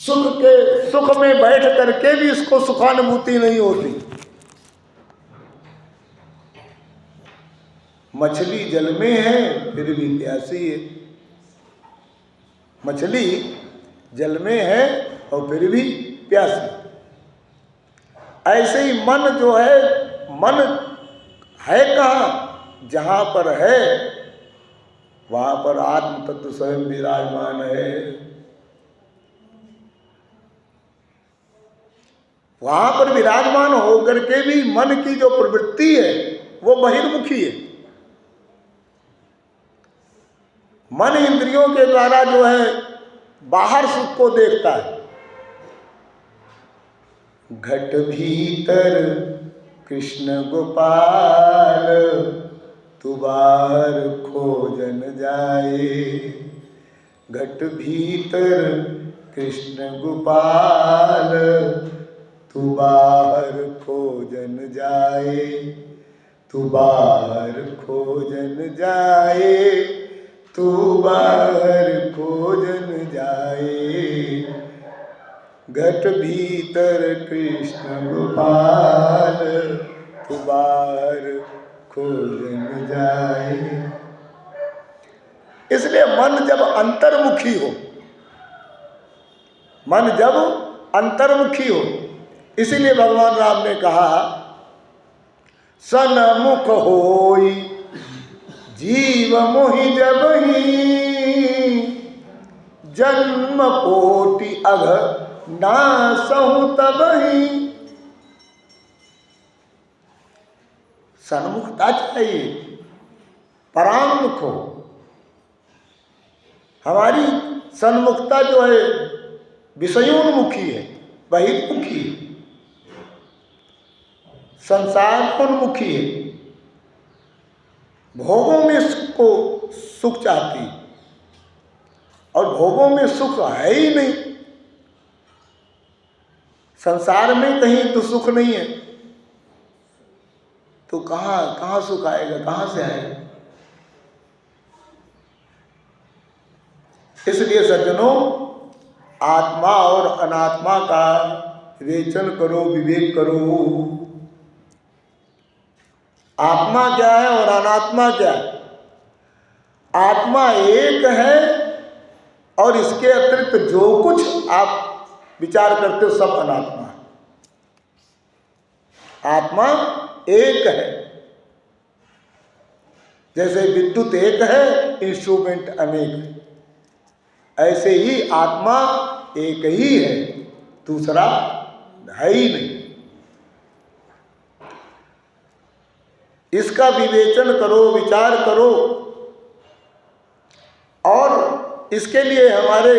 सुख में बैठ करके भी इसको सुखानुभूति नहीं होती। मछली जल में है फिर भी प्यासी है, मछली जल में है और फिर भी प्यासी। ऐसे ही मन जो है, मन है कहाँ? जहाँ पर है वहाँ पर आत्म तत्व स्वयं विराजमान है। वहाँ पर विराजमान होकर के भी मन की जो प्रवृत्ति है वो बहिर्मुखी है। मन इंद्रियों के द्वारा जो है बाहर सुख को देखता है। घट भीतर कृष्ण गोपाल तू बाहर खोजन जाए। घट भीतर कृष्ण गोपाल तू बाहर खोजन जाए। तू बाहर खोजन जाए। तू बाहर खोजन जाए। घट भीतर कृष्ण गोपाल तू बाहर खोजन जाए। इसलिए मन जब अंतर्मुखी हो, मन जब अंतर्मुखी हो, इसीलिए भगवान राम ने कहा सन्मुख होई जीव मोहि जबहि। जन्म कोटि अघ नासहु तबहि। सन्मुखता चाहिए, परांमुख हो। हमारी सन्मुखता जो है विषयोन्मुखी है, बहिर्मुखी है, संसारोन्मुखी है, भोगों में सुख चाहती है और भोगों में सुख है ही नहीं। संसार में कहीं तो सुख नहीं है तो कहाँ सुख आएगा, कहाँ से आएगा? इसलिए सज्जनों, आत्मा और अनात्मा का विवेचन करो, विवेक करो। आत्मा क्या है और अनात्मा क्या है? आत्मा एक है और इसके अतिरिक्त जो कुछ आप विचार करते हो सब अनात्मा है। आत्मा एक है। जैसे विद्युत एक है, इंस्ट्रूमेंट अनेक है, ऐसे ही आत्मा एक ही है, दूसरा है ही नहीं। इसका विवेचन करो, विचार करो और इसके लिए हमारे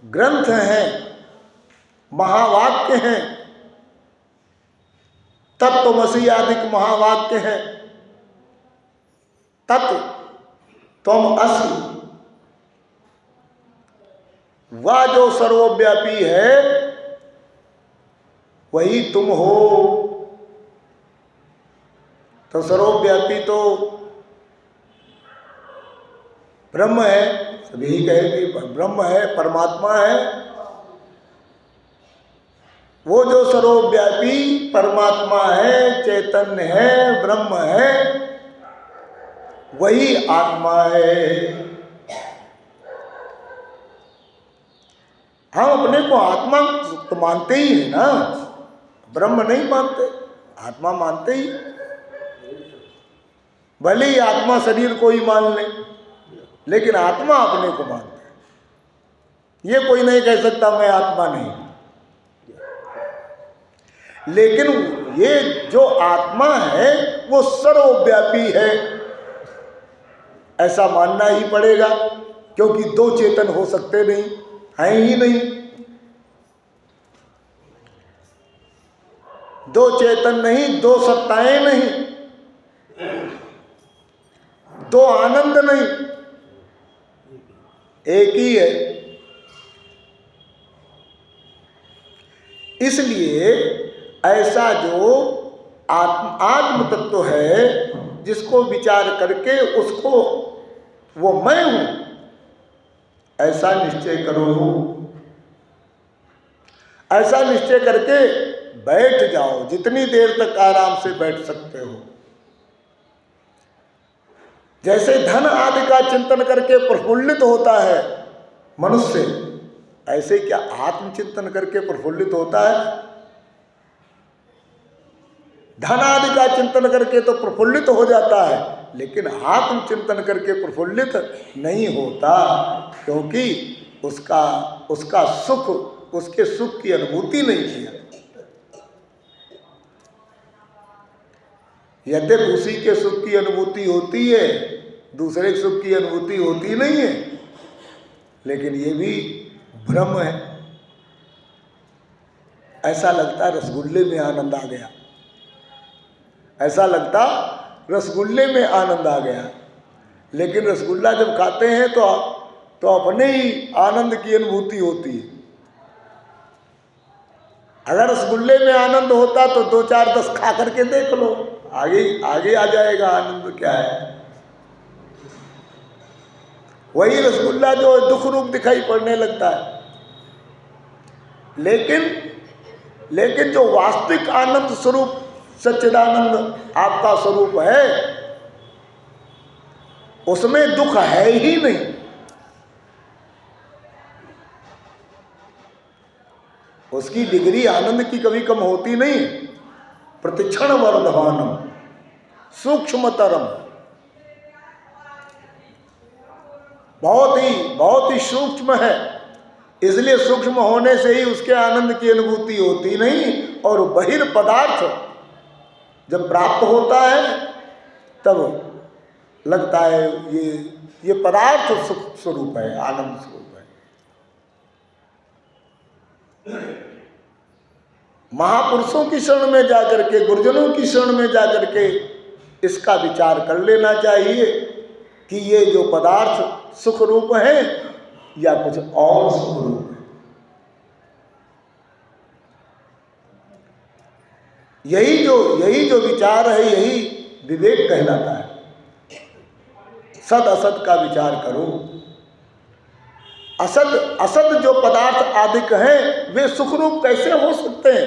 ग्रंथ हैं, महावाक्य हैं, तत्त्वमसि आदि महावाक्य हैं। तत्व त्वम असि, वह जो सर्वव्यापी है वही तुम हो। तो सर्वव्यापी तो ब्रह्म है, सभी कहे कि ब्रह्म है, परमात्मा है। वो जो सर्वव्यापी परमात्मा है, चैतन्य है, ब्रह्म है, वही आत्मा है। हम अपने को आत्मा तो मानते ही है ना, ब्रह्म नहीं मानते, आत्मा मानते ही। भले ही आत्मा शरीर को ही मान ले, लेकिन आत्मा अपने को मानता है। ये कोई नहीं कह सकता मैं आत्मा नहीं। लेकिन ये जो आत्मा है वो सर्वव्यापी है, ऐसा मानना ही पड़ेगा, क्योंकि दो चेतन हो सकते नहीं, हैं ही नहीं। दो चेतन नहीं, दो सत्ताएं नहीं, दो आनंद नहीं, एक ही है। इसलिए ऐसा जो आत्म तत्व है, जिसको विचार करके उसको वो मैं हूं ऐसा निश्चय करो। ऐसा निश्चय करके बैठ जाओ, जितनी देर तक आराम से बैठ सकते हो। जैसे धन आदि का चिंतन करके प्रफुल्लित होता है मनुष्य, ऐसे क्या आत्मचिंतन करके प्रफुल्लित होता है? धन आदि का चिंतन करके तो प्रफुल्लित हो जाता है, लेकिन आत्मचिंतन करके प्रफुल्लित नहीं होता, क्योंकि उसका सुख, उसके सुख की अनुभूति नहीं किया। यद्यपि उसी के सुख की अनुभूति होती है, दूसरे के सुख की अनुभूति होती नहीं है, लेकिन ये भी भ्रम है। ऐसा लगता रसगुल्ले में आनंद आ गया, ऐसा लगता रसगुल्ले में आनंद आ गया, लेकिन रसगुल्ला जब खाते हैं तो अपने ही आनंद की अनुभूति होती है। अगर रसगुल्ले में आनंद होता तो 2 4 10 खा करके देख लो, आगे आ जाएगा आनंद क्या है। वही रसगुल्ला जो दुख रूप दिखाई पड़ने लगता है, लेकिन जो वास्तविक आनंद स्वरूप सच्चिदानंद आपका स्वरूप है, उसमें दुख है ही नहीं। उसकी डिग्री आनंद की कभी कम होती नहीं। प्रतिक्षण वर्धमानम सूक्ष्मतरम, बहुत ही सूक्ष्म है, इसलिए सूक्ष्म होने से ही उसके आनंद की अनुभूति होती नहीं। और बहिर् पदार्थ जब प्राप्त होता है तब लगता है ये पदार्थ सुख स्वरूप है, आनंद स्वरूप है। महापुरुषों की शरण में जाकर के, गुरुजनों की शरण में जाकर के इसका विचार कर लेना चाहिए कि ये जो पदार्थ सुख रूप है या कुछ और सुख रूप है। यही जो विचार है, यही विवेक कहलाता है। सद असद का विचार करो। असद जो पदार्थ आदिक हैं वे सुख रूप कैसे हो सकते हैं?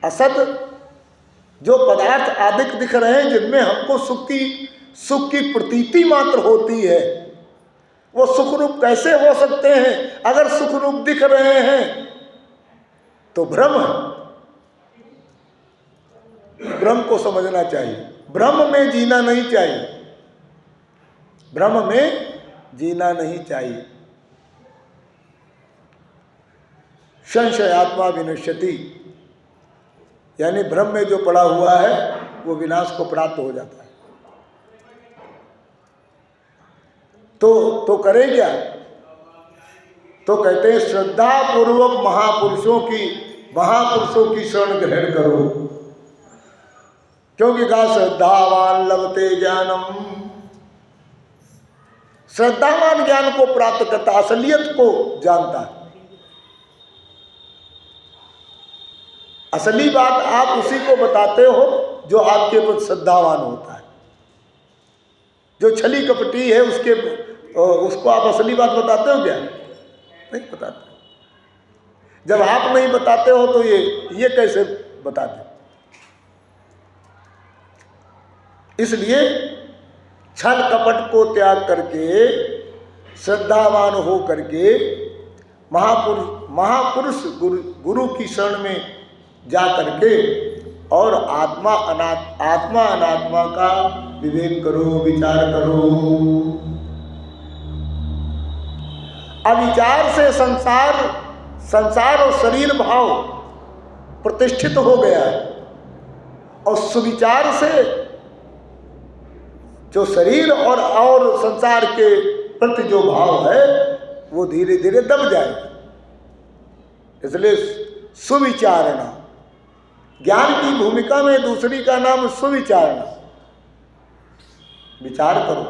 असद जो पदार्थ आदिक दिख रहे हैं, जिनमें हमको सुख की प्रतीति मात्र होती है, वो सुख रूप कैसे हो सकते हैं? अगर सुख रूप दिख रहे हैं तो भ्रम है। भ्रम को समझना चाहिए, भ्रम में जीना नहीं चाहिए, भ्रम में जीना नहीं चाहिए। संशयात्मा विनश्यति, यानी भ्रम में जो पड़ा हुआ है वो विनाश को प्राप्त हो जाता है। तो करें क्या? तो कहते हैं श्रद्धा पूर्वक महापुरुषों की शरण ग्रहण करो, क्योंकि कहा श्रद्धावान लभते ज्ञानम, श्रद्धावान ज्ञान को प्राप्त करता, असलियत को जानता है। असली बात आप उसी को बताते हो जो आपके प्रति श्रद्धावान होता है। जो छली कपटी है उसको आप असली बात बताते हो क्या? नहीं बताते। जब आप नहीं बताते हो तो ये कैसे बताते? इसलिए छल कपट को त्याग करके, श्रद्धावान हो करके महापुरुष गुरु की शरण में जा करके और आत्मा अनात्मा का विवेक करो, विचार करो। अविचार से संसार और शरीर भाव प्रतिष्ठित हो गया है, और सुविचार से जो शरीर और संसार के प्रति जो भाव है वो धीरे धीरे दब जाएगा। इसलिए सुविचारणा, ज्ञान की भूमिका में दूसरी का नाम सुविचारणा। विचार करो,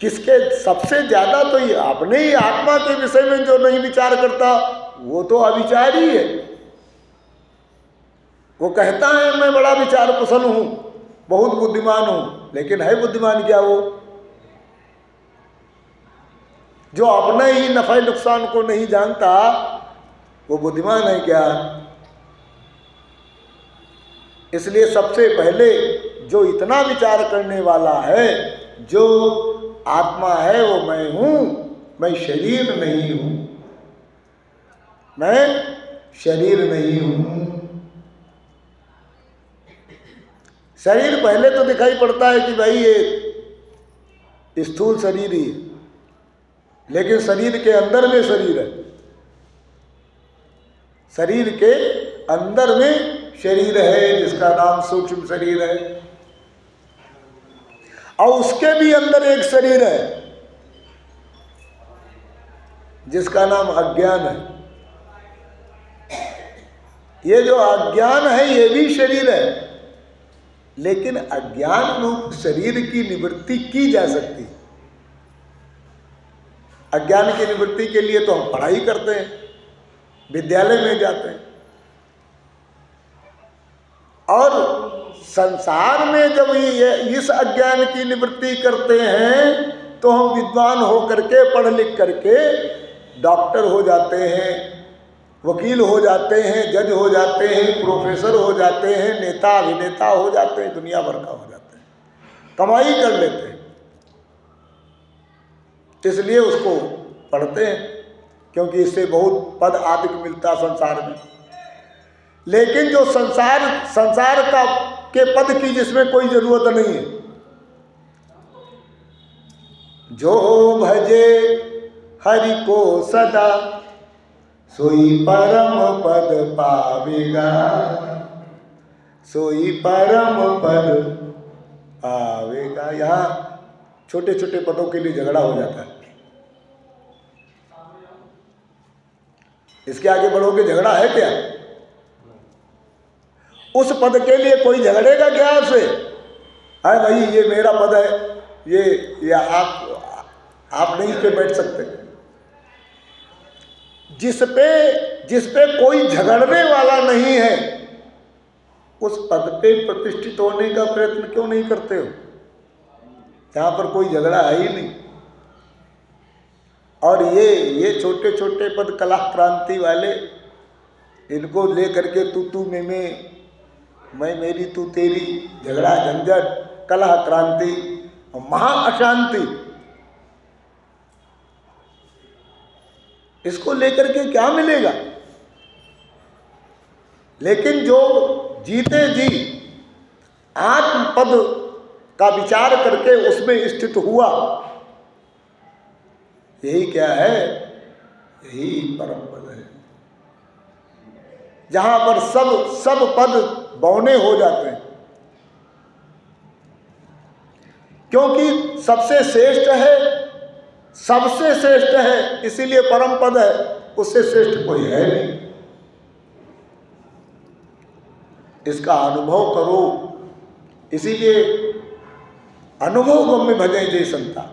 किसके सबसे ज्यादा तो ये अपने ही आत्मा के विषय में जो नहीं विचार करता वो तो अविचारी है। वो कहता है मैं बड़ा विचार कुशल हूं, बहुत बुद्धिमान हूं, लेकिन है बुद्धिमान क्या वो? जो अपने ही नफे नुकसान को नहीं जानता वो बुद्धिमान है क्या? इसलिए सबसे पहले जो इतना विचार करने वाला है, जो आत्मा है वो मैं हूं, मैं शरीर नहीं हूं, मैं शरीर नहीं हूं। शरीर पहले तो दिखाई पड़ता है कि भाई ये स्थूल शरीर ही है, लेकिन शरीर के अंदर में शरीर है, शरीर के अंदर में शरीर है जिसका नाम सूक्ष्म शरीर है, और उसके भी अंदर एक शरीर है जिसका नाम अज्ञान है। ये जो अज्ञान है ये भी शरीर है, लेकिन अज्ञान रूप शरीर की निवृत्ति की जा सकती है। अज्ञान की निवृत्ति के लिए तो हम पढ़ाई करते हैं, विद्यालय में जाते हैं, और संसार में जब ये इस अज्ञान की निवृत्ति करते हैं तो हम विद्वान हो करके, पढ़ लिख करके डॉक्टर हो जाते हैं, वकील हो जाते हैं, जज हो जाते हैं, प्रोफेसर हो जाते हैं, नेता अभिनेता हो जाते हैं, दुनिया भर का हो जाते हैं, कमाई कर लेते हैं। इसलिए उसको पढ़ते हैं क्योंकि इससे बहुत पद आदि मिलता संसार में। लेकिन जो संसार का के पद की जिसमें कोई जरूरत नहीं है, जो भजे हरि को सदा सोई परम पद पावेगा, सोई परम पद पावेगा। यहाँ छोटे छोटे पदों के लिए झगड़ा हो जाता है। इसके आगे बढ़ोगे झगड़ा है क्या? उस पद के लिए कोई झगड़ेगा क्या आपसे? अरे भाई ये मेरा पद है, ये आप नहीं इस पे बैठ सकते। जिस पे कोई झगड़ने वाला नहीं है उस पद पे प्रतिष्ठित होने का प्रयत्न क्यों नहीं करते हो? यहाँ पर कोई झगड़ा है ही नहीं। और ये छोटे छोटे पद कला क्रांति वाले, इनको लेकर के तू मैं मेरी तू तेरी, झगड़ा झंझट, कलह क्रांति, महा अशांति, इसको लेकर के क्या मिलेगा? लेकिन जो जीते जी आत्म पद का विचार करके उसमें स्थित हुआ, यही क्या है? यही परम पद है, जहां पर सब पद बौने हो जाते हैं। क्योंकि सबसे श्रेष्ठ है, सबसे श्रेष्ठ है, इसीलिए परम पद है, उससे श्रेष्ठ कोई है नहीं। इसका अनुभव करो। इसीलिए अनुभव गम्य भजे जय संता।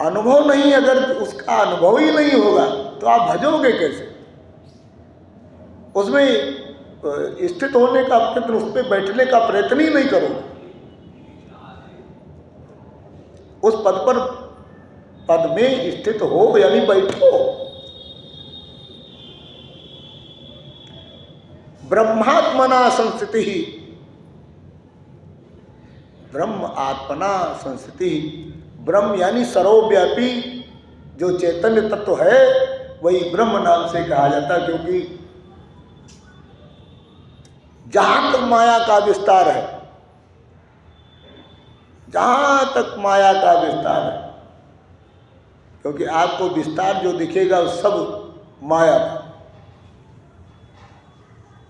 अनुभव नहीं, अगर उसका अनुभव ही नहीं होगा तो आप भजोगे कैसे? उसमें स्थित होने का प्रयत्न, उस पर बैठने का प्रयत्न ही नहीं करोगे। उस पद में स्थित हो यानी बैठो। ब्रह्मात्मना संस्थिति ही, ब्रह्म आत्मना संस्थिति। ब्रह्म यानी सर्वव्यापी जो चैतन्य तत्व है वही ब्रह्म नाम से कहा जाता है। क्योंकि जहां तक माया का विस्तार है, जहां तक माया का विस्तार है, क्योंकि आपको विस्तार जो दिखेगा वो सब माया का,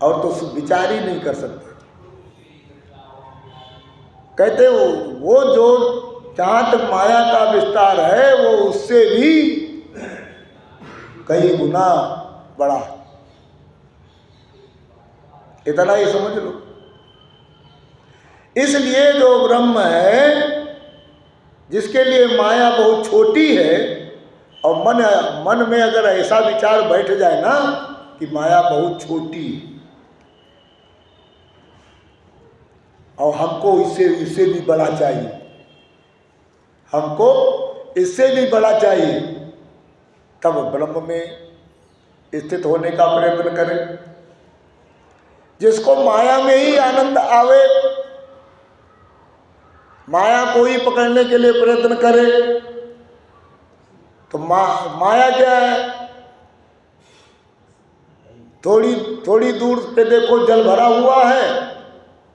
और तो विचार ही नहीं कर सकते। कहते वो जो जहां तक माया का विस्तार है वो उससे भी कई गुना बड़ा। इतना ही समझ लो। इसलिए जो ब्रह्म है, जिसके लिए माया बहुत छोटी है, और मन में अगर ऐसा विचार बैठ जाए ना कि माया बहुत छोटी है और हमको इससे भी बड़ा चाहिए, हमको इससे भी बड़ा चाहिए, तब ब्रह्म में स्थित होने का प्रयत्न करें। जिसको माया में ही आनंद आवे, माया को ही पकड़ने के लिए प्रयत्न करे, तो माया क्या है? थोड़ी थोड़ी दूर पे देखो जल भरा हुआ है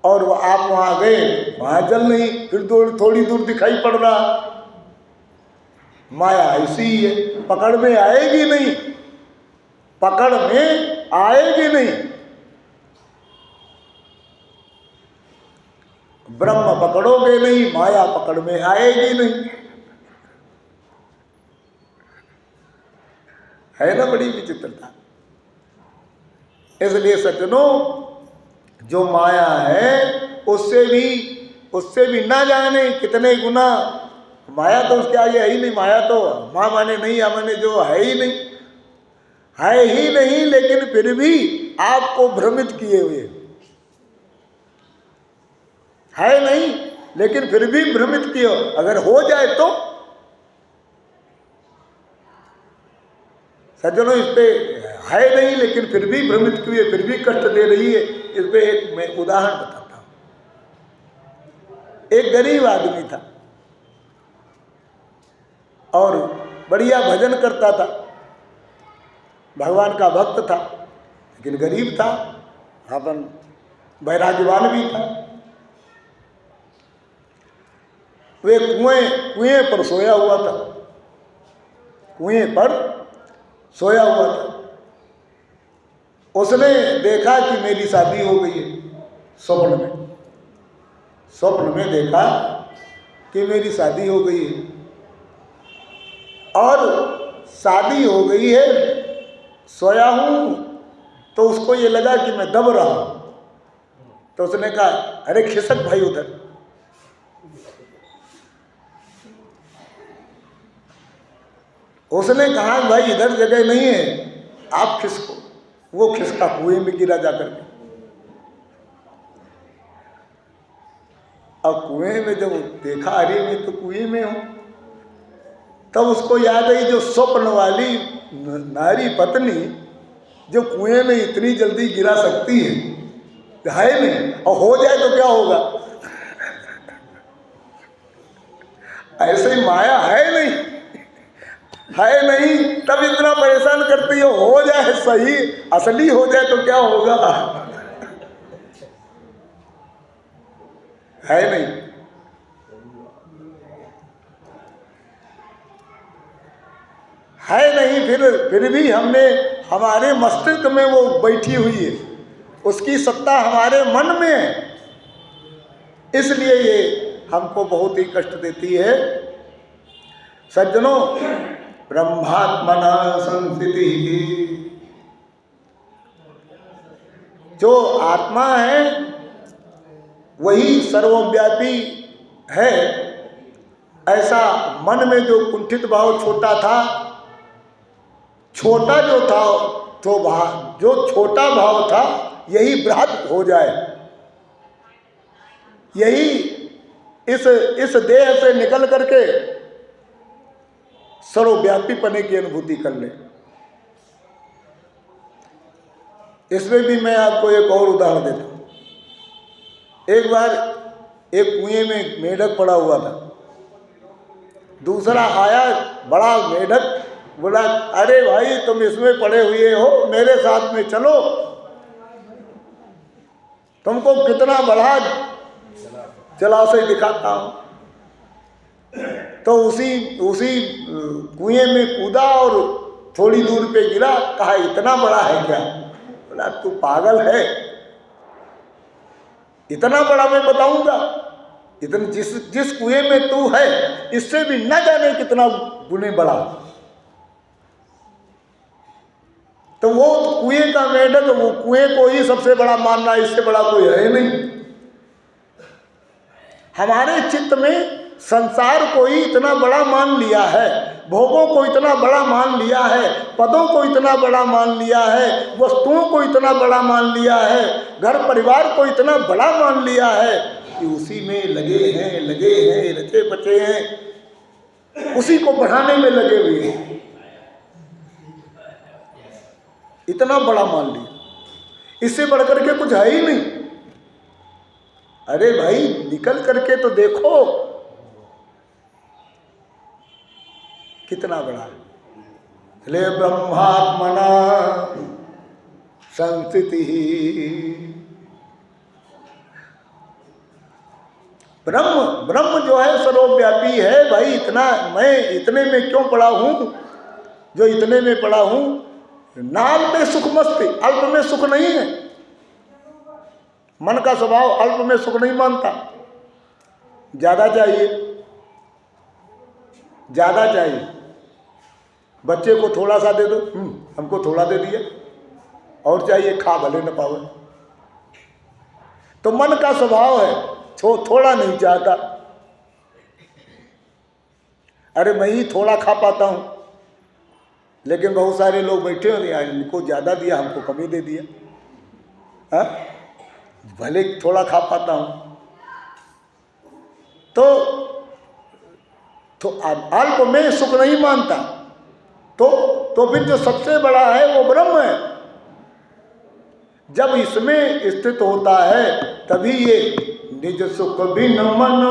और आप वहां गए, वहां जल नहीं, फिर थोड़ी दूर दिखाई पड़ रहा। माया ऐसी ही है, पकड़ में आएगी नहीं, पकड़ में आएगी नहीं। ब्रह्म पकड़ोगे नहीं, माया पकड़ में आएगी नहीं। है ना बड़ी विचित्रता। इसलिए सज्जनों, जो माया है उससे भी ना जाने कितने गुना। माया तो उसके आगे है ही नहीं। माया तो माँ माने नहीं, या माने जो है ही नहीं, है ही नहीं, लेकिन फिर भी आपको भ्रमित किए हुए है नहीं, लेकिन फिर भी भ्रमित किए। अगर हो जाए तो सज्जनों, इस पे है नहीं लेकिन फिर भी भ्रमित किए, फिर भी कष्ट दे रही है। इस पे एक मैं उदाहरण बताता हूं। एक गरीब आदमी था और बढ़िया भजन करता था, भगवान का भक्त था, लेकिन गरीब था, अपन वैराग्यवान भी था। वे कुएं पर सोया हुआ था, कुएं पर सोया हुआ था। उसने देखा कि मेरी शादी हो गई है। स्वप्न में देखा कि मेरी शादी हो गई है, और शादी हो गई है, सोया हूं, तो उसको ये लगा कि मैं दब रहा हूं। तो उसने कहा, अरे खिसक भाई उधर। उसने कहा, भाई इधर जगह नहीं है, आप खिसको। वो खिसका, कुएं में गिरा जाकर के। अब कुएं में जब देखा, अरे मैं तो कुएं में हूं, तब उसको याद आई जो स्वप्न वाली नारी पत्नी जो कुएं में इतनी जल्दी गिरा सकती है नहीं, और हो जाए तो क्या होगा। ऐसे ही माया है नहीं, तब इतना परेशान करती हो जाए सही, असली हो जाए तो क्या होगा। है नहीं, फिर भी हमने, हमारे मस्तिष्क में वो बैठी हुई है, उसकी सत्ता हमारे मन में है, इसलिए ये हमको बहुत ही कष्ट देती है। सज्जनों, ब्रह्मात्मना संस्थिति, जो आत्मा है वही सर्वव्यापी है। ऐसा मन में जो कुंठित भाव छोटा था, छोटा जो था, जो छोटा भाव था, यही बृहद हो जाए, यही इस देह से निकल करके सर्वव्यापी पने की अनुभूति कर ले। इसमें भी मैं आपको एक और उदाहरण देता हूं। एक बार एक कुएं में मेढक पड़ा हुआ था, दूसरा आया बड़ा मेढक, बोला, अरे भाई तुम इसमें पड़े हुए हो, मेरे साथ में चलो, तुमको कितना बड़ा जलाशय दिखाता हूं। तो उसी कुएं में कूदा और थोड़ी दूर पे गिरा। कहा, इतना बड़ा है क्या? बोला, तू पागल है, इतना बड़ा मैं बताऊंगा? इतने जिस कुएं में तू है, इससे भी न जाने कितना गुने बड़ा। तो वो कुएं का मेढक, वो कुएं को ही सबसे बड़ा मानना, इससे बड़ा कोई है नहीं। हमारे चित्त में संसार को ही इतना बड़ा मान लिया है, भोगों को इतना बड़ा मान लिया है, पदों को इतना बड़ा मान लिया है, वस्तुओं को इतना बड़ा मान लिया है, घर परिवार को इतना बड़ा मान लिया है कि उसी में लगे हैं, रचे बचे हैं। उसी को बढ़ाने में लगे हुए हैं। इतना बड़ा मान लिया, इससे बढ़कर के कुछ है ही नहीं। अरे भाई निकल करके तो देखो कितना बड़ा है। ले ब्रह्मात्मना संस्थिति, ब्रह्म जो है सर्वव्यापी है भाई। इतना मैं इतने में क्यों पड़ा हूं, जो इतने में पड़ा हूं। नाल में सुख मस्ती, अल्प में सुख नहीं है। मन का स्वभाव अल्प में सुख नहीं मानता, ज्यादा चाहिए, ज्यादा चाहिए। बच्चे को थोड़ा सा दे दो, हमको थोड़ा दे दिया, और चाहिए, खा भले न पावे। तो मन का स्वभाव है थोड़ा नहीं चाहता। अरे मैं ही थोड़ा खा पाता हूं, लेकिन बहुत सारे लोग बैठे हो, इनको ज्यादा दिया, हमको कमी दे दिया। हा? भले थोड़ा खा पाता हूं। तो अल्प में सुख नहीं मानता। तो फिर जो सबसे बड़ा है वो ब्रह्म है। जब इसमें स्थित होता है तभी ये निज सुख बिन मन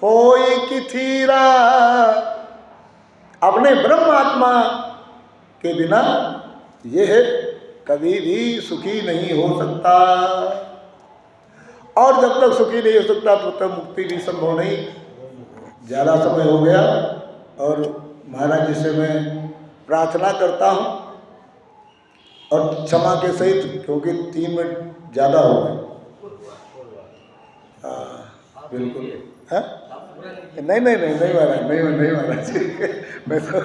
होय कि थीरा, अपने ब्रह्म आत्मा के बिना यह कभी भी सुखी नहीं हो सकता। और जब तक सुखी नहीं हो सकता तब तक मुक्ति भी संभव नहीं। ज़्यादा समय हो गया और महाराज जी से मैं प्रार्थना करता हूँ और क्षमा के सहित, क्योंकि 3 मिनट ज़्यादा हो गए। बिल्कुल है? नहीं महाराज, नहीं महाराज मैं तो